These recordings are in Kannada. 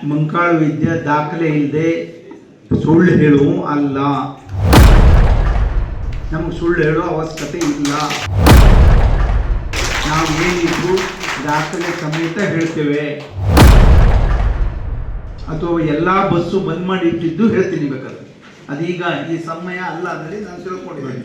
ಮಂಕಾಳು ವೈದ್ಯ ದಾಖಲೆ ಇಲ್ಲದೆ ಸುಳ್ಳು ಹೇಳುವ ಅಲ್ಲ. ನಮಗೆ ಸುಳ್ಳು ಹೇಳೋ ಅವಶ್ಯಕತೆ ಇಲ್ಲ. ನಾವು ಏನಿದ್ರು ದಾಖಲೆ ಸಮೇತ ಹೇಳ್ತೇವೆ. ಅಥವಾ ಎಲ್ಲ ಬಸ್ಸು ಬಂದ್ ಮಾಡಿ ಇಟ್ಟಿದ್ದು ಹೇಳ್ತೀನಿ ಬೇಕಾದ್ರೆ. ಅದೀಗ ಈ ಸಮಯ ಅಲ್ಲ ಅಂದರೆ ನಾನು ತಿಳ್ಕೊಂಡಿದ್ದೇನೆ.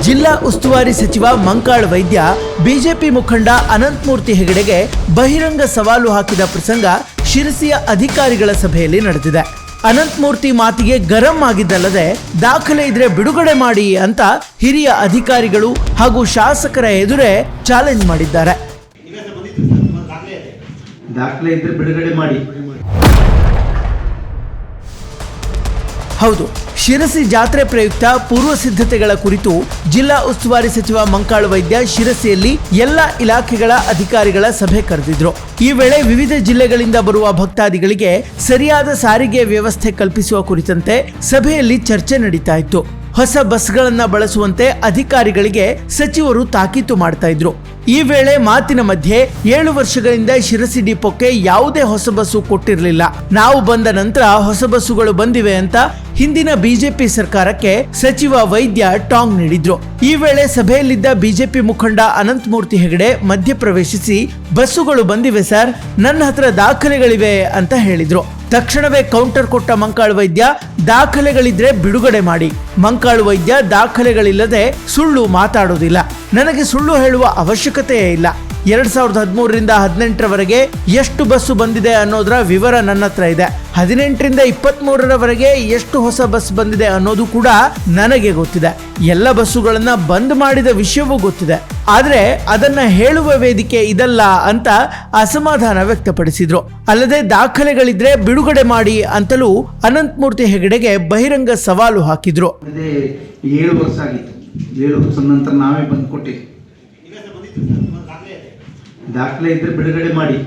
ಜಿಲ್ಲಾ ಉಸ್ತುವಾರಿ ಸಚಿವ ಮಂಕಾಳ ವೈದ್ಯ ಬಿಜೆಪಿ ಮುಖಂಡ ಅನಂತಮೂರ್ತಿ ಹೆಗಡೆಗೆ ಬಹಿರಂಗ ಸವಾಲು ಹಾಕಿದ ಪ್ರಸಂಗ ಶಿರಸಿಯ ಅಧಿಕಾರಿಗಳ ಸಭೆಯಲ್ಲಿ ನಡೆದಿದೆ. ಅನಂತಮೂರ್ತಿ ಮಾತಿಗೆ ಗರಂ ಆಗಿದ್ದಲ್ಲದೆ ದಾಖಲೆ ಇದ್ರೆ ಬಿಡುಗಡೆ ಮಾಡಿ ಅಂತ ಹಿರಿಯ ಅಧಿಕಾರಿಗಳು ಹಾಗೂ ಶಾಸಕರ ಎದುರೇ ಚಾಲೆಂಜ್ ಮಾಡಿದ್ದಾರೆ. ದಾಖಲೆ ಇದ್ರೆ ಬಿಡುಗಡೆ ಮಾಡಿ. ಹೌದು, ಶಿರಸಿ ಜಾತ್ರೆ ಪ್ರಯುಕ್ತ ಪೂರ್ವ ಸಿದ್ಧತೆಗಳ ಕುರಿತು ಜಿಲ್ಲಾ ಉಸ್ತುವಾರಿ ಸಚಿವ ಮಂಕಾಳ ವೈದ್ಯ ಶಿರಸಿಯಲ್ಲಿ ಎಲ್ಲ ಇಲಾಖೆಗಳ ಅಧಿಕಾರಿಗಳ ಸಭೆ ಕರೆದಿದ್ರು. ಈ ವೇಳೆ ವಿವಿಧ ಜಿಲ್ಲೆಗಳಿಂದ ಬರುವ ಭಕ್ತಾದಿಗಳಿಗೆ ಸರಿಯಾದ ಸಾರಿಗೆ ವ್ಯವಸ್ಥೆ ಕಲ್ಪಿಸುವ ಕುರಿತಂತೆ ಸಭೆಯಲ್ಲಿ ಚರ್ಚೆ ನಡೀತಾ ಇತ್ತು. ಹೊಸ ಬಸ್ಗಳನ್ನ ಬಳಸುವಂತೆ ಅಧಿಕಾರಿಗಳಿಗೆ ಸಚಿವರು ತಾಕೀತು ಮಾಡ್ತಾ ಇದ್ರು. ಈ ವೇಳೆ ಮಾತಿನ ಮಧ್ಯೆ 7 ವರ್ಷಗಳಿಂದ ಶಿರಸಿ ಡಿಪೋಕ್ಕೆ ಯಾವುದೇ ಹೊಸ ಬಸ್ಸು ಕೊಟ್ಟಿರಲಿಲ್ಲ. ನಾವು ಬಂದ ನಂತರ ಹೊಸ ಬಸ್ಸುಗಳು ಬಂದಿವೆ ಅಂತ ಹಿಂದಿನ ಬಿಜೆಪಿ ಸರ್ಕಾರಕ್ಕೆ ಸಚಿವ ವೈದ್ಯ ಟಾಂಗ್ ನೀಡಿದ್ರು. ಈ ವೇಳೆ ಸಭೆಯಲ್ಲಿದ್ದ ಬಿಜೆಪಿ ಮುಖಂಡ ಅನಂತಮೂರ್ತಿ ಹೆಗಡೆ ಮಧ್ಯಪ್ರವೇಶಿಸಿ ಬಸ್ಸುಗಳು ಬಂದಿವೆ ಸರ್, ನನ್ನ ಹತ್ರ ದಾಖಲೆಗಳಿವೆ ಅಂತ ಹೇಳಿದ್ರು. ತಕ್ಷಣವೇ ಕೌಂಟರ್ ಕೊಟ್ಟ ಮಂಕಾಳ ವೈದ್ಯ, ದಾಖಲೆಗಳಿದ್ರೆ ಬಿಡುಗಡೆ ಮಾಡಿ. ಮಂಕಾಳ ವೈದ್ಯ ದಾಖಲೆಗಳಿಲ್ಲದೆ ಸುಳ್ಳು ಮಾತಾಡೋದಿಲ್ಲ. ನನಗೆ ಸುಳ್ಳು ಹೇಳುವ ಅವಶ್ಯಕತೆಯೇ ಇಲ್ಲ. 2013ರಿಂದ 18ರವರೆಗೆ ಎಷ್ಟು ಬಸ್ಸು ಬಂದಿದೆ ಅನ್ನೋದರ ವಿವರ ನನ್ನ ಹತ್ರ ಇದೆ. 18ರಿಂದ 23ರವರೆಗೆ ಎಷ್ಟು ಹೊಸ ಬಸ್ ಬಂದಿದೆ ಅನ್ನೋದು ಕೂಡ ನನಗೆ ಗೊತ್ತಿದೆ. ಎಲ್ಲ ಬಸ್ಸುಗಳನ್ನ ಬಂದ್ ಮಾಡಿದ ವಿಷಯವೂ ಗೊತ್ತಿದೆ. ಆದ್ರೆ ಅದನ್ನ ಹೇಳುವ ವೇದಿಕೆ ಇದಲ್ಲ ಅಂತ ಅಸಮಾಧಾನ ವ್ಯಕ್ತಪಡಿಸಿದ್ರು. ಅಲ್ಲದೆ ದಾಖಲೆಗಳಿದ್ರೆ ಬಿಡುಗಡೆ ಮಾಡಿ ಅಂತಲೂ ಅನಂತಮೂರ್ತಿ ಹೆಗಡೆಗೆ ಬಹಿರಂಗ ಸವಾಲು ಹಾಕಿದ್ರು. 7 ವರ್ಷ ಆಗಿತ್ತು. 7 ವರ್ಷದ ನಂತರ ನಾವೇ ಬಂದು ಕೊಟ್ಟಿವಿ. ದಾಖಲೆ ಇದ್ರೆ ಬಿಡುಗಡೆ ಮಾಡಿ.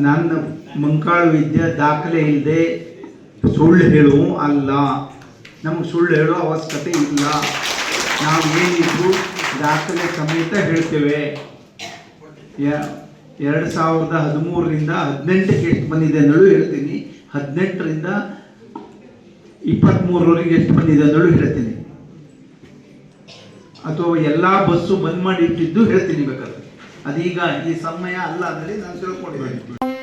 ನಾನು ಮಂಕಾಳ ವೈದ್ಯ ದಾಖಲೆ ಇಲ್ಲದೆ ಸುಳ್ಳು ಹೇಳುವ ಅಲ್ಲ. ನಮಗೆ ಸುಳ್ಳು ಹೇಳೋ ಅವಶ್ಯಕತೆ ಇಲ್ಲ. ನಾವು ಏನಿದ್ರು ದಾಖಲೆ ಸಮೇತ ಹೇಳ್ತೇವೆ. 2013ರಿಂದ 18ಕ್ಕೆ ಎಷ್ಟು ಬಂದಿದೆ ಅನ್ನೋಳು ಹೇಳ್ತೀನಿ. 18ರಿಂದ 23ರವರೆಗೆ ಎಷ್ಟು ಬಂದಿದೆ ಅನ್ನೋಳು ಹೇಳ್ತೀನಿ. ಅಥವಾ ಎಲ್ಲ ಬಸ್ಸು ಬಂದ್ ಮಾಡಿ ಇಟ್ಟಿದ್ದು ಹೇಳ್ತೀನಿ ಬೇಕಾದ್ರೆ. ಅದೀಗ ಈ ಸಮಯ ಅಲ್ಲ ಅಂದರೆ ನಾನು ತಿಳ್ಕೊಂಡಿದ್ದೇನೆ.